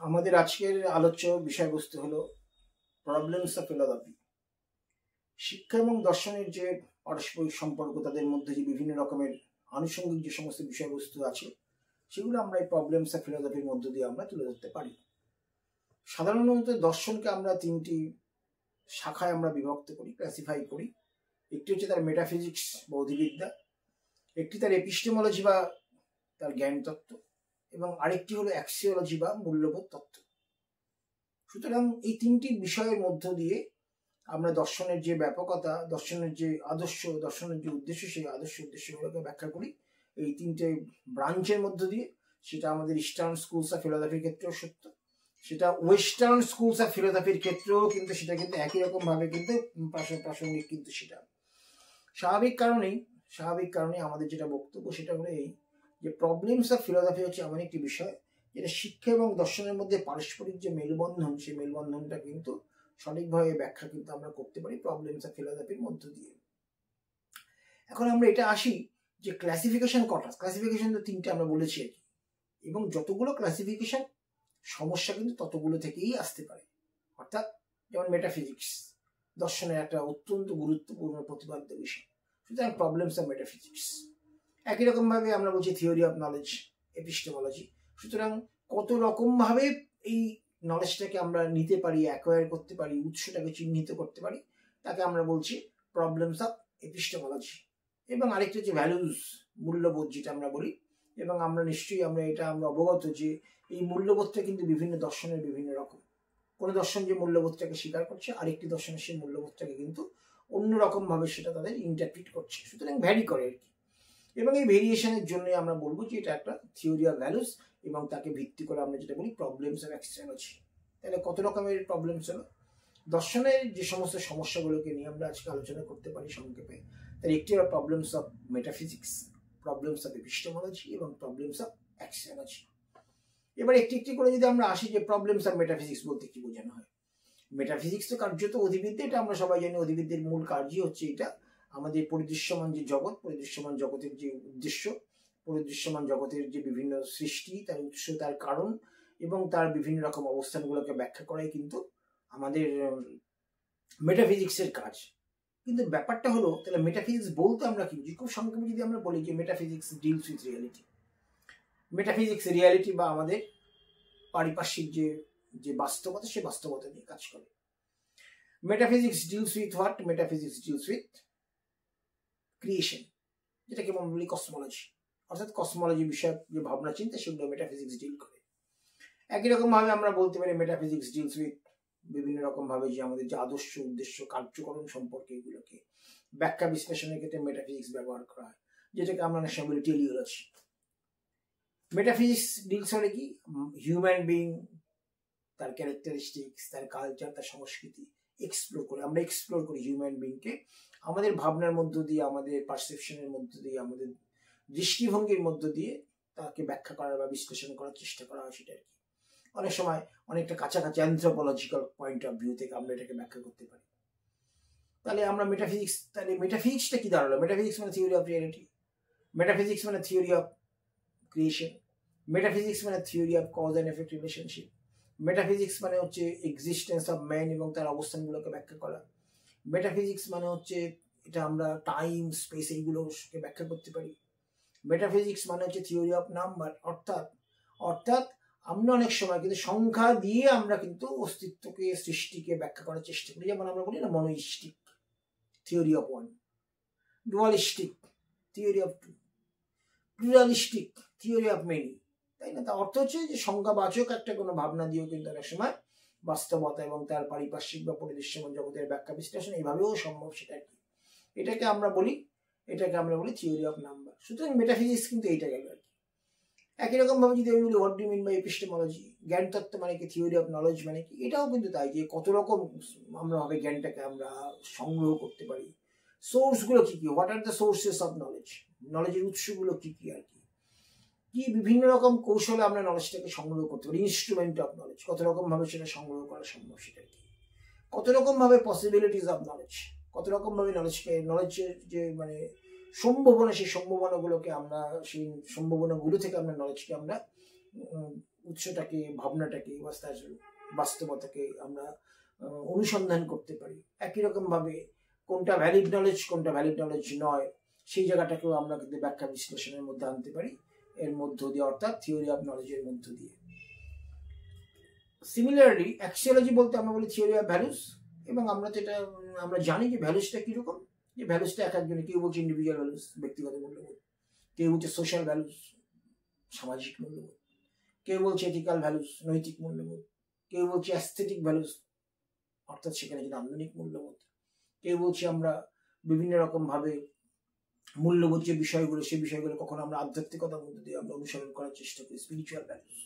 আমাদের আজকের আলোচ্য বিষয়বস্তু হলো প্রবলেমস অফ ফিলোসফি। শিক্ষা এবং দর্শনের যে পারস্পরিক সম্পর্ক, তাদের মধ্যে যে বিভিন্ন রকমের আনুষঙ্গিক যে সমস্ত বিষয়বস্তু আছে, সেগুলো আমরা এই প্রবলেমস অফ ফিলোসফির মধ্য দিয়ে আমরা তুলে ধরতে পারি। সাধারণত দর্শনকে আমরা তিনটি শাখায় আমরা বিভক্ত করি, ক্লাসিফাই করি। একটি হচ্ছে তার মেটাফিজিক্স বা অধিবিদ্যা, একটি তার এপিস্টেমোলজি বা তার জ্ঞান তত্ত্ব, এবং আরেকটি হলো অ্যাক্সিওলজি বা মূল্যবোধ তত্ত্ব। সুতরাং এই তিনটি বিষয়ের মধ্য দিয়ে আমরা দর্শনের যে ব্যাপকতা, দর্শনের যে আদর্শ, দর্শনের যে উদ্দেশ্য, সেই আদর্শ উদ্দেশ্যগুলোকে ব্যাখ্যা করি এই তিনটে ব্রাঞ্চের মধ্য দিয়ে। সেটা আমাদের ইস্টার্ন স্কুলস অফ ফিলোসফির ক্ষেত্রেও সত্য, সেটা ওয়েস্টার্ন স্কুলস অফ ফিলোসফির ক্ষেত্রেও কিন্তু সেটা কিন্তু একই রকম ভাবে কিন্তু প্রাসঙ্গিক। কিন্তু সেটা স্বাভাবিক কারণেই আমাদের যেটা বক্তব্য সেটা হলো এই যে প্রবলেমস অফ ফিলোসফি হচ্ছে এমন একটি বিষয় যেটা শিক্ষা এবং দর্শনের মধ্যে পারস্পরিক যে মেলবন্ধন, সেই মেলবন্ধনটা কিন্তু সঠিকভাবে ব্যাখ্যা কিন্তু আমরা করতে পারি প্রবলেমস অফ ফিলোসফির মধ্য দিয়ে। এখন আমরা এটা আসি যে ক্লাসিফিকেশন কটা, ক্লাসিফিকেশন তো তিনটে আমরা বলেছি আর কি, এবং যতগুলো ক্লাসিফিকেশন সমস্যা কিন্তু ততগুলো থেকেই আসতে পারে। অর্থাৎ যেমন মেটাফিজিক্স দর্শনের একটা অত্যন্ত গুরুত্বপূর্ণ প্রতিপাদ্য বিষয়, সুতরাং প্রবলেমস অফ মেটাফিজিক্স। একই রকম ভাবে আমরা বলছি থিওরি অফ নলেজ, এপিস্টেমোলজি। সুতরাং কত রকম ভাবে এই নলেজটাকে আমরা নিতে পারি, অ্যাকোয়ার করতে পারি, উৎসটাকে চিহ্নিত করতে পারি, তাকে আমরা বলছি প্রবলেমস অফ এপিস্টেমোলজি। এবং আরেকটা হচ্ছে ভ্যালুজ, মূল্যবোধ যেটা আমরা বলি। এবং আমরা নিশ্চয়ই আমরা অবগত যে এই মূল্যবোধটা কিন্তু বিভিন্ন দর্শনের বিভিন্ন রকম। কোন দর্শন যে মূল্যবোধটাকে স্বীকার করছে, আরেকটি দর্শনের সেই মূল্যবোধটাকে কিন্তু অন্যরকম ভাবে সেটা তাদের ইন্টারপ্রিট করছে, সুতরাং ভ্যারি করে আর কি। এবং এই ভেরিয়েশনের জন্য আমরা বলবো যে এটা একটা থিওরি অফ ভ্যালুস, এবং তাকে ভিত্তি করে আমরা যেটা বলি প্রবলেমস অফ অ্যাক্সিওলজি। তাহলে কত রকমের প্রবলেমস হলো? দর্শনের যে সমস্ত সমস্যাগুলোকে নিয়ে আমরা আজকে আলোচনা করতে পারি সংক্ষেপে, তার একটি হলো problems of metaphysics, problems of epistemology এবং প্রবলেমস অফ অ্যাক্সিওলজি। এবার একটি একটি করে যদি আমরা আসি যে প্রবলেমস অফ মেটাফিজিক্স বলতে কি বোঝানো হয়। মেটাফিজিক্স তো কার্যত অধিবিদ্যা, এটা আমরা সবাই জানি। অধিবিদ্যের মূল কার্যই হচ্ছে এটা আমাদের পরিদৃশ্যমান যে জগৎ, পরিদৃশ্যমান জগতের যে উদ্দেশ্য, পরিদৃশ্যমান জগতের যে বিভিন্ন সৃষ্টি, তার উৎস, তার কারণ এবং তার বিভিন্ন রকম অবস্থানগুলোকে ব্যাখ্যা করাই কিন্তু আমাদের মেটাফিজিক্সের কাজ। কিন্তু ব্যাপারটা হলো, তাহলে মেটাফিজিক্স বলতে আমরা কি বুঝি? খুব সংক্ষেপে যদি আমরা বলি যে metaphysics deals with reality. Metaphysics reality বা আমাদের পারিপার্শ্বিক যে বাস্তবতা, সে বাস্তবতা নিয়ে কাজ করে। Metaphysics deals with what? Metaphysics deals with creation, যেটাকে আমরা বলি কসমোলজি। অর্থাৎ কসমোলজি বিষয়ক যে ভাবনা চিন্তা, সেগুলো মেটাফিজিক্স ডিল করে। একই রকম ভাবে আমরা বলতে পারি মেটাফিজিক্স ডিলস উইথ বিভিন্ন রকম ভাবে যে আমাদের যে আদর্শ, উদ্দেশ্য, কার্যকরণ সম্পর্কে এগুলোকে ব্যাখ্যা বিশ্লেষণের ক্ষেত্রে মেটাফিজিক্স ব্যবহার করা হয়, যেটাকে আমরা অনেক সময় বলি টেলিওলজি। মেটাফিজিক্স ডিলস হলে কি? হিউম্যান বিং, তার ক্যারেক্টারিস্টিক্স, তার কালচার, তার সংস্কৃতি আমরা এক্সপ্লোর করি হিউম্যান বিংকে আমাদের ভাবনার মধ্য দিয়ে, আমাদের পারসেপশনের মধ্য দিয়ে, আমাদের দৃষ্টিভঙ্গির মধ্য দিয়ে তাকে ব্যাখ্যা করার বা বিশ্লেষণ করার চেষ্টা করা হয়। সেটা আর কি অনেক সময় অনেকটা কাছাকাছি অ্যানথ্রোপোলজিক্যাল পয়েন্ট অফ ভিউ থেকে আমরা এটাকে ব্যাখ্যা করতে পারি। তাহলে আমরা মেটাফিজিক্সটা কি দাঁড়ালো? মেটাফিজিক্স মানে থিওরি অফ রিয়ালিটি, মেটাফিজিক্স মানে থিওরি অফ ক্রিয়েশন, মেটাফিজিক্স মানে theory of cause and effect relationship, metaphysics মানে হচ্ছে এক্সিস্টেন্স অফ ম্যান এবং তার অবস্থানগুলোকে ব্যাখ্যা করা, মেটাফিজিক্স মানে হচ্ছে এটা আমরা টাইম, স্পেস, এইগুলোকে ব্যাখ্যা করতে পারি। মেটাফিজিক্স মানে হচ্ছে থিওরি অফ নাম্বার, অর্থাৎ আমরা অনেক সময় কিন্তু সংখ্যা দিয়ে আমরা কিন্তু অস্তিত্বকে, সৃষ্টিকে ব্যাখ্যা করার চেষ্টা করি। যেমন আমরা বলি না, monistic theory of one, dualistic theory of two, pluralistic theory of many, তাই না? তার অর্থ হচ্ছে যে সংখ্যাবাচক একটা কোনো ভাবনা দিয়েও কিন্তু অনেক সময় বাস্তবতা এবং তার পারিপার্শ্বিক বা পরিদৃশ্যমান জগতের ব্যাখ্যা বিশ্লেষণ এইভাবেও সম্ভব। সেটা কি? এটাকে আমরা বলি থিওরি অফ নাম্বার। সুতরাং মেটাফিজিক্স কিন্তু এইটা গেল আর কি। একই রকম ভাবে যদি আমি বলি what do mean by epistemology, জ্ঞান তত্ত্ব মানে কি, থিওরি অফ নলেজ মানে কি, এটাও কিন্তু তাই যে কত রকম আমরা ভাবে জ্ঞানটাকে আমরা সংগ্রহ করতে পারি। সোর্সগুলো কি কি? What are the sources of knowledge, নলেজের উৎসগুলো কি কি আর কি বিভিন্ন রকম কৌশলে আমরা নলেজটাকে সংগ্রহ করতে পারি। ইনস্ট্রুমেন্ট অফ নলেজ, কত রকম ভাবে সেটা সংগ্রহ করা সম্ভব, সেটা কি? কত রকম ভাবে পসিবিলিটিস অফ নলেজ, কত রকম ভাবে নলেজের যে মানে সম্ভাবনা, সেই সম্ভাবনাগুলোকে আমরা, সেই সম্ভাবনাগুলো থেকে আমরা নলেজকে আমরা উৎসটাকে, ভাবনাটাকে বা তার বাস্তবতাকে আমরা অনুসন্ধান করতে পারি। একই রকম ভাবে কোনটা ভ্যালিড নলেজ, কোনটা ভ্যালিড নলেজ নয়, সেই জায়গাটাকেও আমরা কিন্তু ব্যাখ্যা বিশ্লেষণের মধ্যে আনতে পারি, এর মধ্য দিয়ে, অর্থাৎ থিওরি অফ নলেজের মধ্য দিয়ে। সিমিলারলি অ্যাক্সিওলজি বলতে আমরা বলি থিওরি অফ ভ্যালুস, এবং আমরা জানি যে ভ্যালুসটা কিরকম, যে ভ্যালুসটা এক একজনে, কেউ বলছে ইন্ডিভিজুয়াল ভ্যালুস, ব্যক্তিগত মূল্যবোধ, কেউ বলছে সোশ্যাল ভ্যালুস, সামাজিক মূল্যবোধ, কেউ বলছে এথিক্যাল ভ্যালুস, নৈতিক মূল্যবোধ, কেউ বলছে অ্যাস্থেটিক ভ্যালুস, অর্থাৎ সেখানে যে নান্দনিক মূল্যবোধ, কেউ বলছি আমরা বিভিন্ন রকম ভাবে মূল্যবোধ যে বিষয়গুলো, সেই বিষয়গুলো কখনো আমরা আধ্যাত্মিকতার মধ্যে দিয়ে আমরা অনুসরণ করার চেষ্টা করি, স্পিরিচুয়াল ভ্যালুস।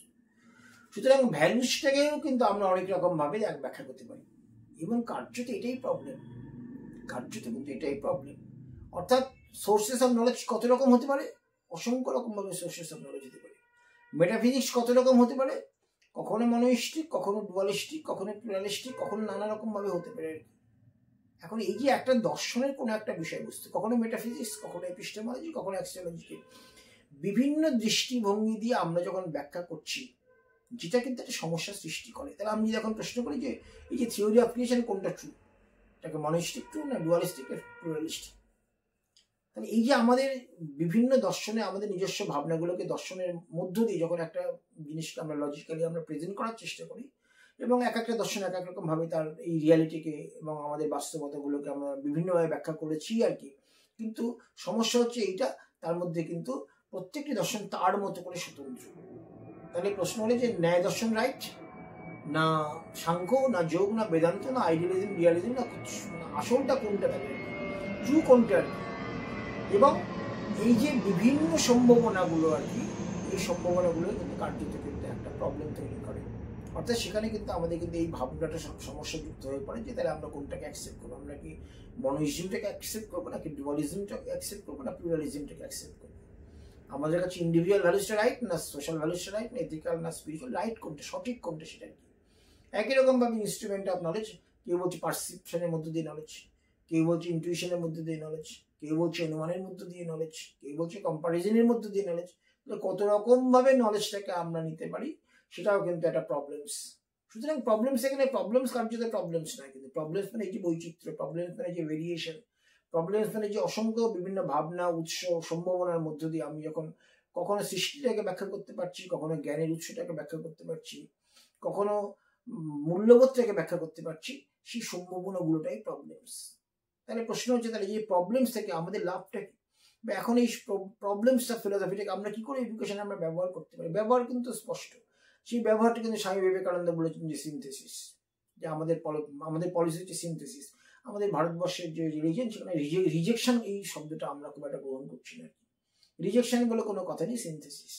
সুতরাং ভ্যালুসটাকেও কিন্তু আমরা অনেক রকম ভাবে ব্যাখ্যা করতে পারি, এবং কার্যত এটাই প্রবলেম। অর্থাৎ সোর্সেস অফ নলেজ কত রকম হতে পারে, অসংখ্য রকম ভাবে সোর্সেস অফ নলেজ হতে পারে। মেটাফিজিক্স কত রকম হতে পারে, কখনো মনোইস্টিক, কখনো ডুয়ালিস্টিক, কখনো প্লুরালিস্টিক, কখনো নানা রকম ভাবে হতে পারে। এখন এই যে একটা দর্শনের কোনো একটা বিষয়বস্তু, কখনো মেটাফিজিক্স, কখনো এপিস্টেমোলজি, কখনো অ্যাক্সিওলজিকে বিভিন্ন দৃষ্টিভঙ্গি দিয়ে আমরা যখন ব্যাখ্যা করছি, যেটা কিন্তু একটা সমস্যার সৃষ্টি করে। তাহলে আমি যখন প্রশ্ন করি যে এই যে থিওরি অফ ক্রিয়েশন কোনটা ট্রু, এটাকে মনোইস্টিক ট্রু না ডুয়ালিস্টিক না প্লুরালিস্টিক, তাহলে এই যে আমাদের বিভিন্ন দর্শনে আমাদের নিজস্ব ভাবনাগুলোকে দর্শনের মধ্য দিয়ে যখন একটা জিনিসকে আমরা লজিক্যালি আমরা প্রেজেন্ট করার চেষ্টা করি, এবং এক একটা দর্শন এক এক রকম ভাবে তার এই রিয়ালিটিকে এবং আমাদের বাস্তবতাগুলোকে আমরা বিভিন্নভাবে ব্যাখ্যা করেছি আর কি। কিন্তু সমস্যা হচ্ছে এইটা, তার মধ্যে কিন্তু প্রত্যেকটি দর্শন তার মতো করে স্বতন্ত্র। তাহলে প্রশ্ন হলে যে ন্যায় দর্শন রাইট, না সাংখ্য, না যোগ, না বেদান্ত, না আইডিয়ালিজম, রিয়ালিজম, না আসলটা কোনটা, তাহলে ট্রু কোনটা আর কি। এবং এই যে বিভিন্ন সম্ভাবনাগুলো আর কি, এই সম্ভাবনাগুলো কিন্তু কার্যত কিন্তু একটা প্রবলেম তৈরি করে। অর্থাৎ সেখানে কিন্তু আমাদের কিন্তু এই ভাবনাটা সমস্যাযুক্ত হয়ে পড়ে যে তাহলে আমরা কোনটাকে অ্যাকসেপ্ট করবো, আমরা কি মনোইজমটাকে অ্যাকসেপ্ট করবো, নাকি ডুয়ালিজমটাকে অ্যাকসেপ্ট করবো, না প্লুরালিজমটাকে অ্যাকসেপ্ট করবো। আমাদের কাছে ইন্ডিভিজুয়াল ভ্যালুসটা রাইট, না সোশ্যাল ভ্যালুসটা রাইট, না এথিক্যাল, না স্পিরিচুয়াল, রাইট কোনটা, সঠিক কোনটা, সেটা কি। একই রকম ভাবে ইনস্ট্রুমেন্ট অফ নলেজ, কেউ বলছে পারসেপশনের মধ্যে দিয়ে নলেজ, কেউ বলছে ইনটুইশনের মধ্যে দিয়ে নলেজ, কেউ বলছে অনুমানের মধ্যে দিয়ে নলেজ, কেউ বলছে কম্পারিজনের মধ্যে দিয়ে নলেজ। কত রকম ভাবে নলেজটাকে আমরা নিতে পারি, সেটাও কিন্তু একটা প্রবলেমস। সুতরাং প্রবলেমস, এখানে প্রবলেমস কার্যত প্রবলেমস নয়, কিন্তু প্রবলেমস মানে এই যে বৈচিত্র্য, প্রবলেমস মানে যে ভেরিয়েশন, প্রবলেমস মানে যে অসংখ্য বিভিন্ন ভাবনা, উৎস, সম্ভাবনার মধ্য দিয়ে আমি যখন কখনো সৃষ্টিটাকে ব্যাখ্যা করতে পারছি, কখনো জ্ঞানের উৎসটাকে ব্যাখ্যা করতে পারছি, কখনো মূল্যবোধটাকে ব্যাখ্যা করতে পারছি, সেই সম্ভাবনাগুলোটাই প্রবলেমস। তাহলে প্রশ্ন হচ্ছে, তাহলে এই প্রবলেমস থেকে আমাদের লাভটা কি, বা এখন এই প্রবলেমসটা ফিলোসফিটাকে আমরা কি করে এডুকেশনে আমরা ব্যবহার করতে পারি। ব্যবহার কিন্তু স্পষ্ট, সেই ব্যবহারটা কিন্তু স্বামী বিবেকানন্দ বলেছেন যে সিনথেসিস, যে আমাদের পলিসি হচ্ছে সিনথেসিস। আমাদের ভারতবর্ষের যে রিলিজিয়ন, সেখানে রিজেকশন এই শব্দটা আমরা খুব একটা গ্রহণ করছি না। রিজেকশন বলে কোনো কথা নেই, সিনথেসিস।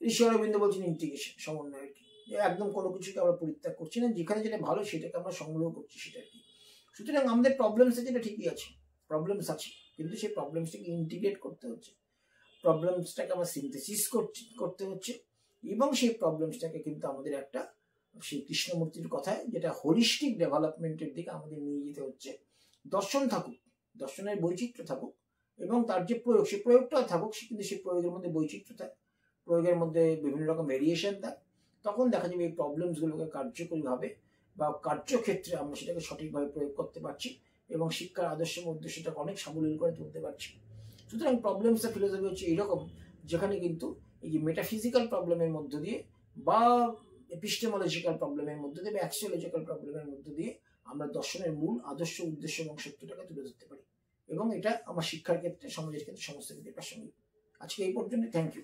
ঋষি অরবিন্দ বলছেন ইন্টিগ্রেশন, সমন্বয় আর কি, যে একদম কোনো কিছুকে আমরা পরিত্যাগ করছি না, যেখানে যেটা ভালো সেটাকে আমরা সংগ্রহ করছি, সেটা আর কি। সুতরাং আমাদের প্রবলেমস যেটা ঠিকই আছে, প্রবলেমস আছে, কিন্তু সেই প্রবলেমসটাকে ইন্টিগ্রেট করতে হচ্ছে, প্রবলেমসটাকে আমরা সিনথেসিস করতে হচ্ছে, এবং সেই প্রবলেমসটাকে কিন্তু আমাদের একটা সেই কৃষ্ণমূর্তির কথায় যেটা হোলিস্টিক ডেভেলপমেন্টের দিকে আমাদের নিয়ে যেতে হচ্ছে। দর্শন থাকুক, দর্শনের বৈচিত্র্য থাকুক, এবং তার যে প্রয়োগ, সেই প্রয়োগটাও থাকুক, কিন্তু সেই প্রয়োগের মধ্যে বৈচিত্র্য থাকে, প্রয়োগের মধ্যে বিভিন্ন রকম ভেরিয়েশন থাকে। তখন দেখা যাবে এই প্রবলেমসগুলোকে কার্যকরীভাবে বা কার্যক্ষেত্রে আমরা সেটাকে সঠিকভাবে প্রয়োগ করতে পারছি, এবং শিক্ষার আদর্শের মধ্যে সেটাকে অনেক সাবলীল করে তুলতে পারছি। সুতরাং প্রবলেমস অফ ফিলোসফি হচ্ছে এইরকম, যেখানে কিন্তু এই যে মেটাফিজিক্যাল প্রবলেমের মধ্য দিয়ে, বা এপিস্টেমোলজিক্যাল প্রবলেমের মধ্য দিয়ে, বা অ্যাক্সিওলজিক্যাল প্রবলেমের মধ্য দিয়ে আমরা দর্শনের মূল আদর্শ, উদ্দেশ্য এবং সত্যটাকে তুলে ধরতে পারি। এবং এটা আমার শিক্ষার ক্ষেত্রে, সমাজের ক্ষেত্রে, সমস্ত ক্ষেত্রে প্রাসঙ্গিক। আজকে এই পর্যন্ত, থ্যাংক ইউ।